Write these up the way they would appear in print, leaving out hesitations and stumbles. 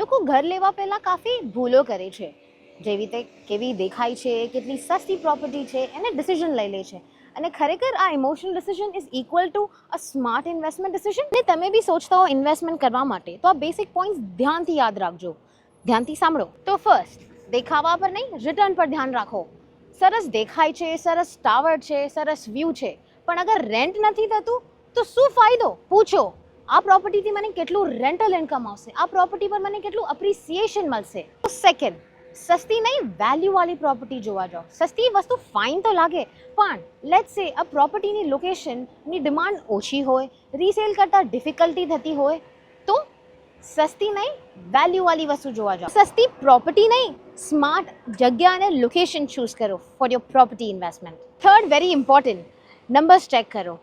લોકો ઘર લેવા પહેલાં કાફી ભૂલો કરે છે, જેવી રીતે કેવી દેખાય છે, કેટલી સસ્તી પ્રોપર્ટી છે, એને ડિસિઝન લઈ લે છે. અને ખરેખર આ emotional decision is equal to a smart investment decision. અને તમે બી સોચતા હો ઇન્વેસ્ટમેન્ટ કરવા માટે, તો આ બેસિક પોઈન્ટ્સ ધ્યાનથી યાદ રાખજો, ધ્યાનથી સાંભળો. તો ફર્સ્ટ, દેખાવા પર નહીં, રિટર્ન પર ધ્યાન રાખો. સરસ દેખાય છે, સરસ ટાવર છે, સરસ વ્યૂ છે, પણ અગર રેન્ટ નથી થતું તો શું ફાયદો? પૂછો, આ પ્રોપર્ટીથી મને કેટલું રેન્ટલ ઇન્કમ આવશે, આ પ્રોપર્ટી પર મને કેટલું અપ્રિસિએશન મળશે. સેકન્ડ, સસ્તી નહીં વેલ્યુવાળી પ્રોપર્ટી જોવા જાઓ. સસ્તી વસ્તુ ફાઇન તો લાગે, પણ લેટ્સ સે આ પ્રોપર્ટીની લોકેશનની ડિમાન્ડ ઓછી હોય, રીસેલ કરતાં ડિફિકલ્ટી થતી હોય, તો સસ્તી નહીં વેલ્યુવાળી વસ્તુ જોવા જાઓ. સસ્તી પ્રોપર્ટી નહીં, સ્માર્ટ જગ્યા અને લોકેશન ચૂઝ કરો for your property investment. Third, very important, numbers check કરો.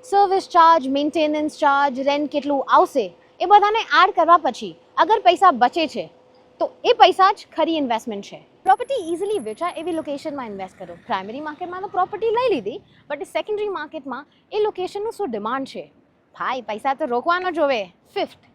Service charge, maintenance charge, rent કેટલું આવશે, એ બધાને એડ કરવા પછી અગર પૈસા બચે છે તો એ પૈસા જ ખરી ઇન્વેસ્ટમેન્ટ છે. પ્રોપર્ટી ઇઝીલી વેચાય એવી લોકેશનમાં ઇન્વેસ્ટ કરો. પ્રાઇમરી માર્કેટમાં તો પ્રોપર્ટી લઈ લીધી, બટ સેકન્ડરી માર્કેટમાં એ લોકેશનનું શું ડિમાન્ડ છે, ભાઈ પૈસા તો રોકવાનો જોવે. ફિફ્થ,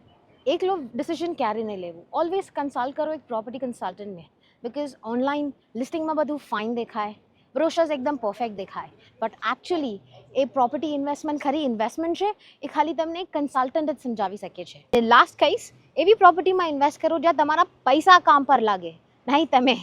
એકલો ડિસિઝન ક્યારે નહીં લેવું. ઓલવેઝ કન્સલ્ટ કરો એક પ્રોપર્ટી કન્સલ્ટન્ટને, બિકોઝ ઓનલાઈન લિસ્ટિંગમાં બધું ફાઇન દેખાય, બ્રોશર્સ એકદમ પરફેક્ટ દેખાય, but actually A property investment ખરી ઇન્વેસ્ટમેન્ટ છે એ ખાલી તમને એક કન્સલ્ટન્ટ જ સમજાવી શકે છે. લાસ્ટ કહીશ, એવી પ્રોપર્ટીમાં ઇન્વેસ્ટ કરો જ્યાં તમારા પૈસા કામ પર લાગે, નહીં તમે.